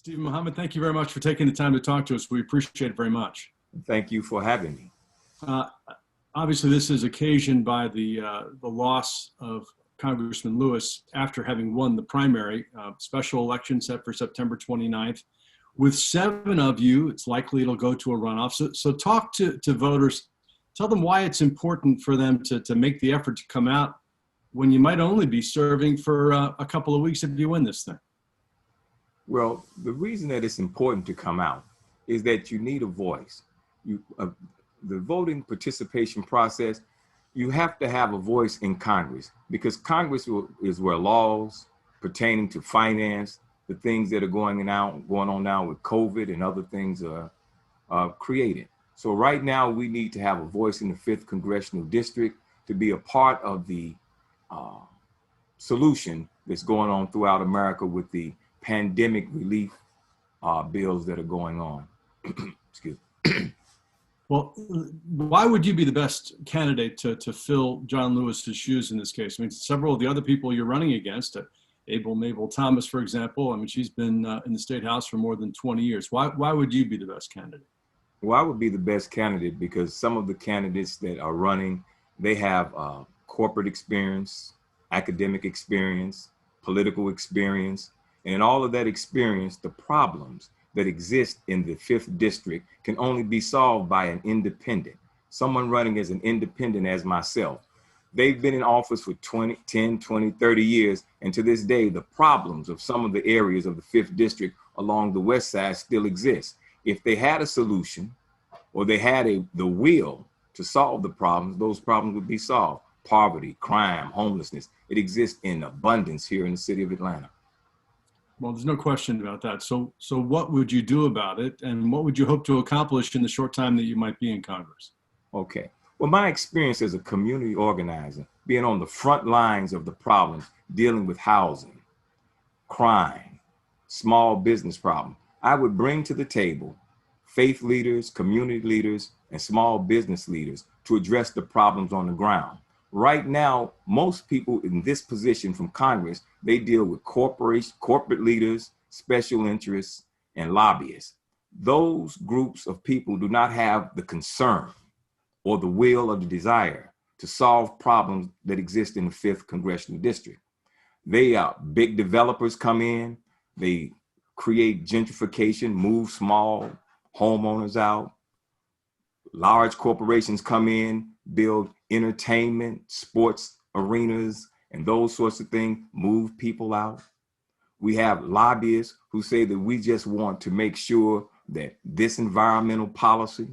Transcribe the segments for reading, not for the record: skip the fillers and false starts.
Stephen Mohammed, thank you very much for taking the time to talk to us. We appreciate it very much. Thank you for having me. Uh, Obviously, this is occasioned by the loss of Congressman Lewis after having won the primary. Special election set for September 29th. With 7 of you, it's likely it'll go to a runoff. So talk to voters. Tell them why it's important for them to make the effort to come out when you might only be serving for a couple of weeks if you win this thing. Well, the reason that it's important to come out is that you need a voice. The voting participation process, you have to have a voice in Congress, because Congress is where laws pertaining to finance, the things that are going on now with COVID and other things are created. So right now we need to have a voice in the 5th Congressional District to be a part of the solution that's going on throughout America with the pandemic relief bills that are going on. Excuse me. Well, why would you be the best candidate to fill John Lewis's shoes in this case? I mean, several of the other people you're running against, Mabel Thomas, for example, I mean, she's been in the State House for more than 20 years. Why would you be the best candidate? Well, I would be the best candidate because some of the candidates that are running, they have corporate experience, academic experience, political experience, and in all of that experience, the problems that exist in the 5th district can only be solved by an independent, someone running as an independent as myself. They've been in office for 10, 20, 30 years, and to this day, the problems of some of the areas of the 5th district along the west side still exist. If they had a solution or they had the will to solve the problems, those problems would be solved. Poverty, crime, homelessness, it exists in abundance here in the city of Atlanta. Well, there's no question about that. So what would you do about it, and what would you hope to accomplish in the short time that you might be in Congress? Okay. Well, my experience as a community organizer, being on the front lines of the problems, dealing with housing, crime, small business problem, I would bring to the table faith leaders, community leaders, and small business leaders to address the problems on the ground. Right now, most people in this position from Congress, they deal with corporate leaders, special interests, and lobbyists. Those groups of people do not have the concern or the will or the desire to solve problems that exist in the 5th Congressional District. Big developers come in, they create gentrification, move small homeowners out. Large corporations come in, build entertainment, sports arenas, and those sorts of things, move people out. We have lobbyists who say that we just want to make sure that this environmental policy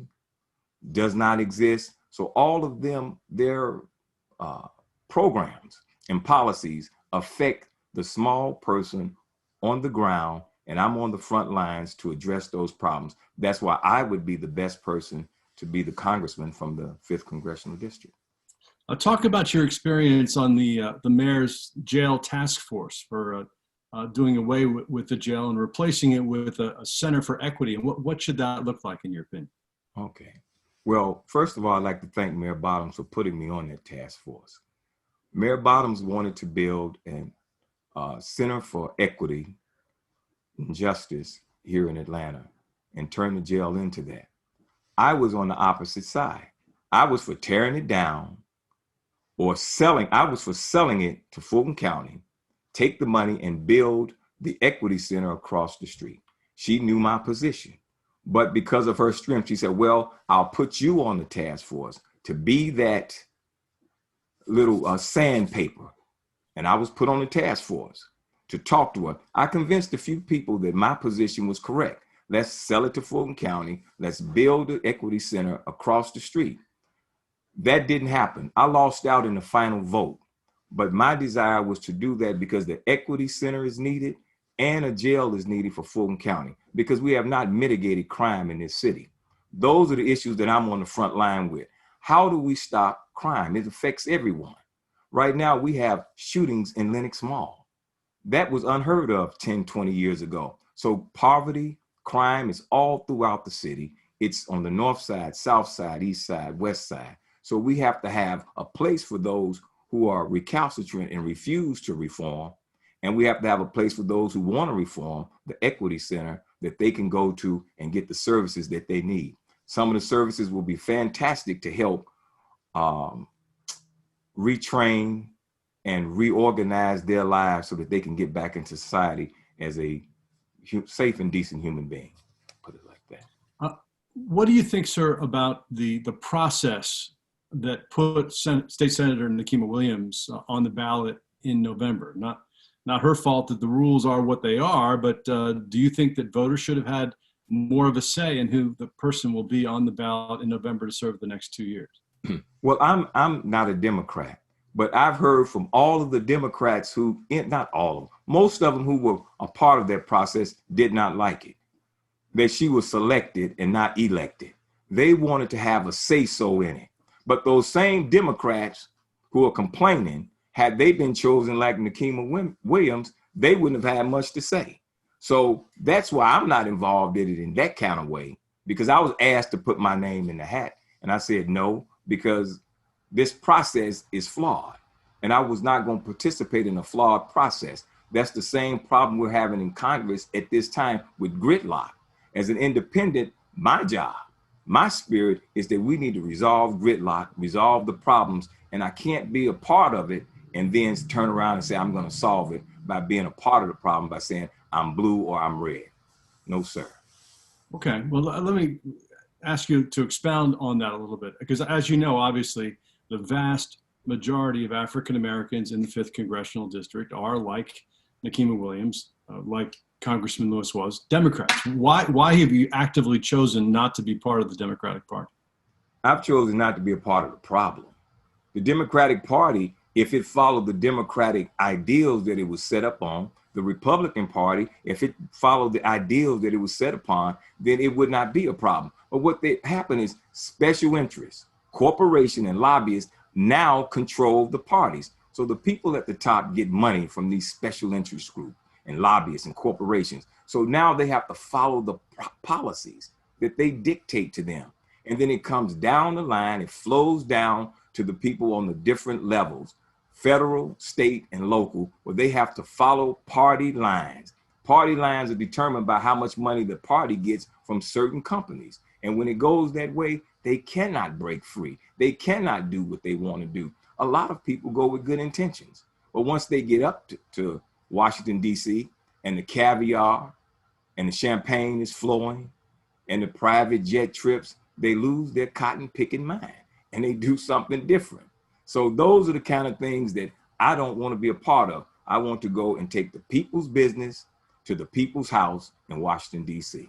does not exist. So all of them, their programs and policies affect the small person on the ground, and I'm on the front lines to address those problems. That's why I would be the best person to be the congressman from the 5th Congressional District. Talk about your experience on the mayor's jail task force for doing away with the jail and replacing it with a center for equity. And what should that look like in your opinion? Okay. Well, first of all, I'd like to thank Mayor Bottoms for putting me on that task force. Mayor Bottoms wanted to build a center for equity and justice here in Atlanta and turn the jail into that. I was on the opposite side. I was for tearing it down or selling. I was for selling it to Fulton County, take the money and build the equity center across the street. She knew my position, but because of her strength, she said, well, I'll put you on the task force to be that little sandpaper. And I was put on the task force to talk to her. I convinced a few people that my position was correct. Let's sell it to Fulton County. Let's build the equity center across the street. That didn't happen. I lost out in the final vote, but my desire was to do that because the equity center is needed and a jail is needed for Fulton County because we have not mitigated crime in this city. Those are the issues that I'm on the front line with. How do we stop crime? It affects everyone. Right now, we have shootings in Lenox Mall. That was unheard of 10, 20 years ago. So poverty, crime is all throughout the city. It's on the north side, south side, east side, west side. So we have to have a place for those who are recalcitrant and refuse to reform And we have to have a place for those who want to reform, the equity center, that they can go to and get the services that they need. Some of the services will be fantastic to help retrain and reorganize their lives so that they can get back into society as a safe and decent human being. Put it like that. What do you think, sir, about the process that put State Senator Nikema Williams on the ballot in November? Not her fault that the rules are what they are, but do you think that voters should have had more of a say in who the person will be on the ballot in November to serve the next 2 years? Well, I'm not a Democrat, but I've heard from all of the Democrats who, not all of them, most of them who were a part of that process did not like it, that she was selected and not elected. They wanted to have a say-so in it. But those same Democrats who are complaining, had they been chosen like Nikema Williams, they wouldn't have had much to say. So that's why I'm not involved in it in that kind of way, because I was asked to put my name in the hat. And I said no, because this process is flawed. And I was not going to participate in a flawed process. That's the same problem we're having in Congress at this time with gridlock. As an independent, my job, my spirit is that we need to resolve gridlock, resolve the problems, and I can't be a part of it and then turn around and say I'm going to solve it by being a part of the problem by saying I'm blue or I'm red. No, sir. Okay, well, let me ask you to expound on that a little bit, because as you know, obviously, the vast majority of African Americans in the 5th Congressional District are like Nikema Williams, like Congressman Lewis was, Democrats. Why have you actively chosen not to be part of the Democratic Party? I've chosen not to be a part of the problem. The Democratic Party, if it followed the democratic ideals that it was set up on, the Republican Party, if it followed the ideals that it was set upon, then it would not be a problem. But what happened is special interests, corporation and lobbyists now control the parties. So the people at the top get money from these special interest groups and lobbyists and corporations. So now they have to follow the policies that they dictate to them. And then it comes down the line, it flows down to the people on the different levels, federal, state, and local, where they have to follow party lines. Party lines are determined by how much money the party gets from certain companies. And when it goes that way, they cannot break free. They cannot do what they want to do. A lot of people go with good intentions, but once they get up to Washington, D.C., and the caviar and the champagne is flowing and the private jet trips, they lose their cotton picking mind and they do something different. So those are the kind of things that I don't want to be a part of. I want to go and take the people's business to the people's house in Washington, D.C.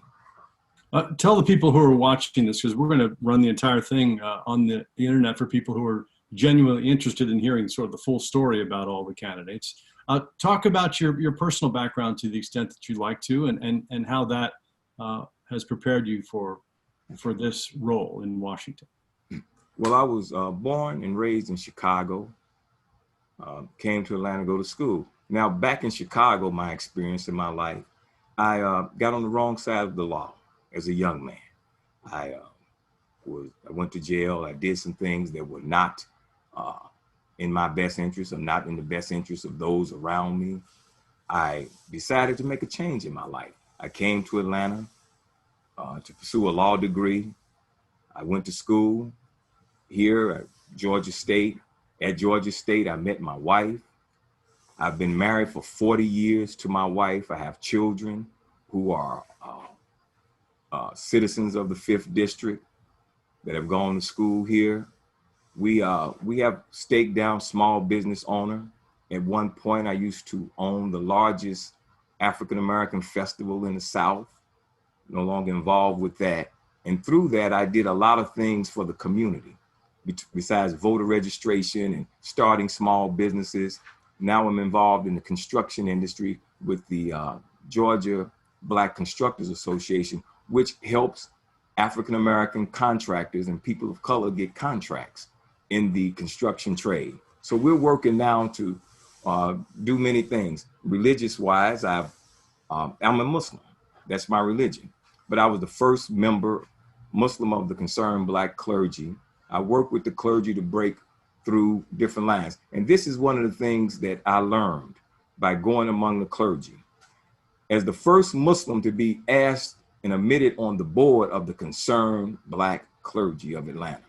Tell the people who are watching this, because we're going to run the entire thing on the internet for people who are genuinely interested in hearing sort of the full story about all the candidates. Talk about your personal background to the extent that you'd like to, and how that has prepared you for this role in Washington. Well, I was born and raised in Chicago, came to Atlanta to go to school. Now, back in Chicago, my experience in my life, I got on the wrong side of the law as a young man. I went to jail. I did some things that were not in my best interest or not in the best interest of those around me. I decided to make a change in my life. I came to Atlanta to pursue a law degree. I went to school here at Georgia State. At Georgia State, I met my wife. I've been married for 40 years to my wife. I have children who are citizens of the 5th District that have gone to school here. We have staked down small business owner. At one point, I used to own the largest African-American festival in the South, no longer involved with that. And through that, I did a lot of things for the community, besides voter registration and starting small businesses. Now I'm involved in the construction industry with the Georgia Black Constructors Association, which helps African-American contractors and people of color get contracts in the construction trade. So we're working now to do many things. Religious-wise, I'm a Muslim. That's my religion. But I was the first Muslim of the Concerned Black Clergy. I work with the clergy to break through different lines. And this is one of the things that I learned by going among the clergy. As the first Muslim to be asked and admitted on the board of the Concerned Black Clergy of Atlanta.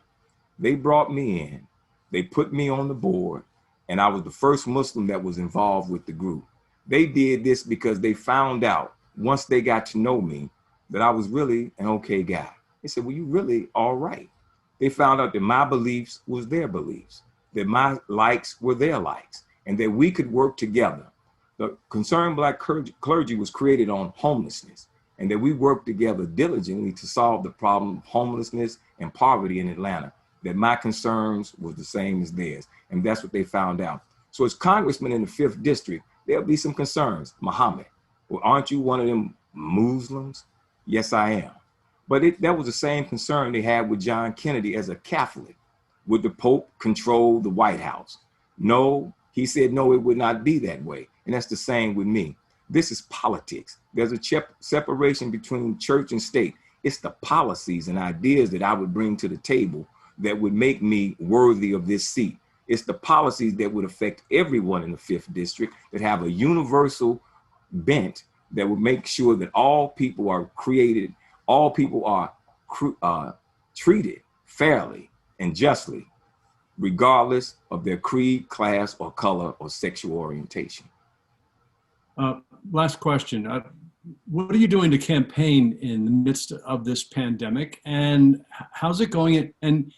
They brought me in, they put me on the board, and I was the first Muslim that was involved with the group. They did this because they found out, once they got to know me, that I was really an okay guy. They said, well, you really all right. They found out that my beliefs was their beliefs, that my likes were their likes, and that we could work together. The Concerned Black Clergy was created on homelessness, and that we worked together diligently to solve the problem of homelessness and poverty in Atlanta, that my concerns was the same as theirs. And that's what they found out. So as congressman in the 5th district, there'll be some concerns. Muhammad, well, aren't you one of them Muslims? Yes, I am. But that was the same concern they had with John Kennedy as a Catholic. Would the Pope control the White House? No, he said, no, it would not be that way. And that's the same with me. This is politics. There's a separation between church and state. It's the policies and ideas that I would bring to the table that would make me worthy of this seat. It's the policies that would affect everyone in the 5th district, that have a universal bent that would make sure that all people are created, all people are treated fairly and justly, regardless of their creed, class, or color, or sexual orientation. Last question. What are you doing to campaign in the midst of this pandemic, and how's it going? And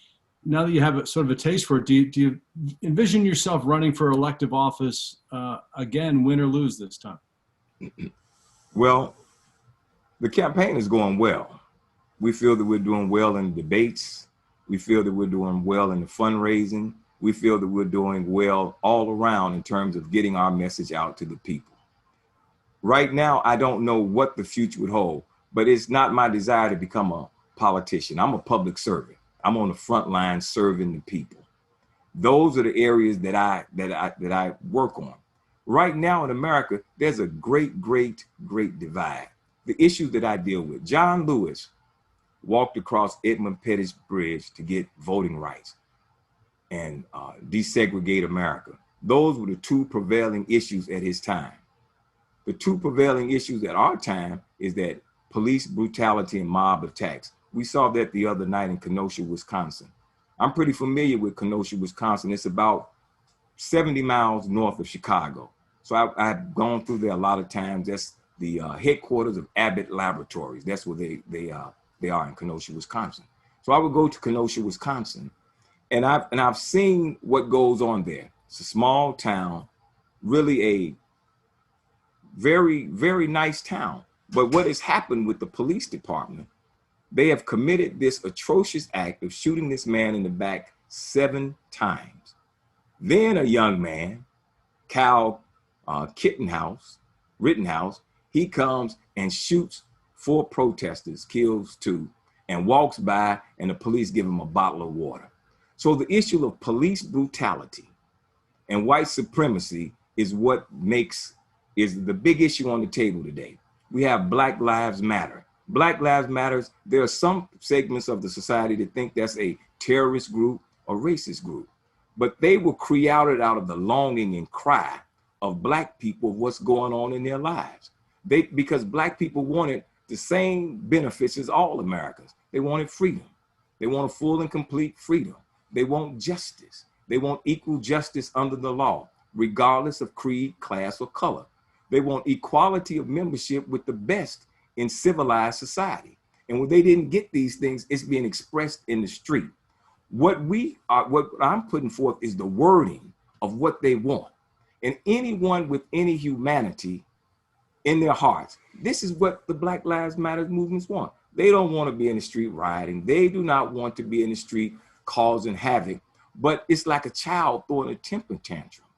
now that you have sort of a taste for it, do you envision yourself running for elective office again, win or lose this time? Well, the campaign is going well. We feel that we're doing well in debates. We feel that we're doing well in the fundraising. We feel that we're doing well all around in terms of getting our message out to the people. Right now, I don't know what the future would hold, but it's not my desire to become a politician. I'm a public servant. I'm on the front line serving the people. Those are the areas that I work on. Right now in America, there's a great divide. The issues that I deal with. John Lewis walked across Edmund Pettus Bridge to get voting rights and desegregate America. Those were the 2 prevailing issues at his time. The 2 prevailing issues at our time is that police brutality and mob attacks. We saw that the other night in Kenosha, Wisconsin. I'm pretty familiar with Kenosha, Wisconsin. It's about 70 miles north of Chicago. So I've gone through there a lot of times. That's the headquarters of Abbott Laboratories. That's where they are in Kenosha, Wisconsin. So I would go to Kenosha, Wisconsin, and I've seen what goes on there. It's a small town, really a very nice town. But what has happened with the police department, they have committed this atrocious act of shooting this man in the back 7 times. Then a young man, Cal Rittenhouse, he comes and shoots 4 protesters, kills 2, and walks by, and the police give him a bottle of water. So the issue of police brutality and white supremacy is the big issue on the table today. We have Black Lives Matter. Black Lives Matter, there are some segments of the society that think that's a terrorist group or racist group, but they were created out of the longing and cry of Black people, what's going on in their lives. Because Black people wanted the same benefits as all Americans. They wanted freedom. They want a full and complete freedom. They want justice. They want equal justice under the law, regardless of creed, class, or color. They want equality of membership with the best in civilized society. And when they didn't get these things, it's being expressed in the street. What I'm putting forth is the wording of what they want. And anyone with any humanity in their hearts, this is what the Black Lives Matter movements want. They don't want to be in the street rioting. They do not want to be in the street causing havoc. But it's like a child throwing a temper tantrum.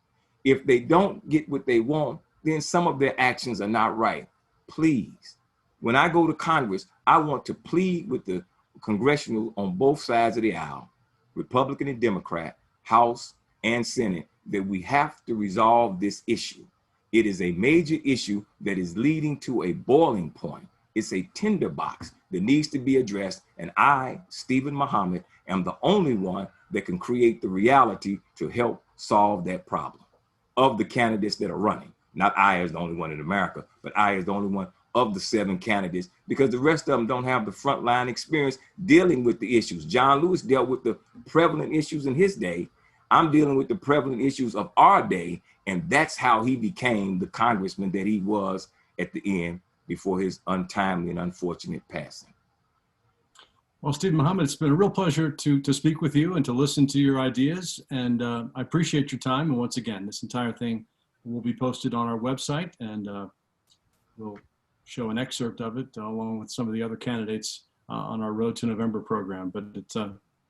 If they don't get what they want, then some of their actions are not right. Please, when I go to Congress, I want to plead with the congressional on both sides of the aisle, Republican and Democrat, House and Senate, that we have to resolve this issue. It is a major issue that is leading to a boiling point. It's a tinderbox that needs to be addressed. And I, Stephen Muhammad, am the only one that can create the reality to help solve that problem of the candidates that are running. Not I as the only one in America, but I as the only one of the 7 candidates, because the rest of them don't have the frontline experience dealing with the issues. John Lewis dealt with the prevalent issues in his day. I'm dealing with the prevalent issues of our day, and that's how he became the congressman that he was at the end before his untimely and unfortunate passing. Well, Steve Muhammad, it's been a real pleasure to speak with you and to listen to your ideas. And I appreciate your time. And once again, this entire thing will be posted on our website, and we'll show an excerpt of it along with some of the other candidates on our Road to November program. But it's,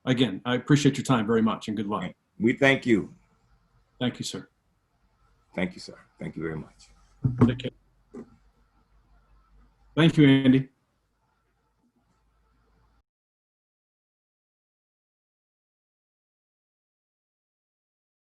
again, I appreciate your time very much, and good luck. We thank you. Thank you, sir. Thank you, sir. Thank you very much. Take care. Thank you, Andy.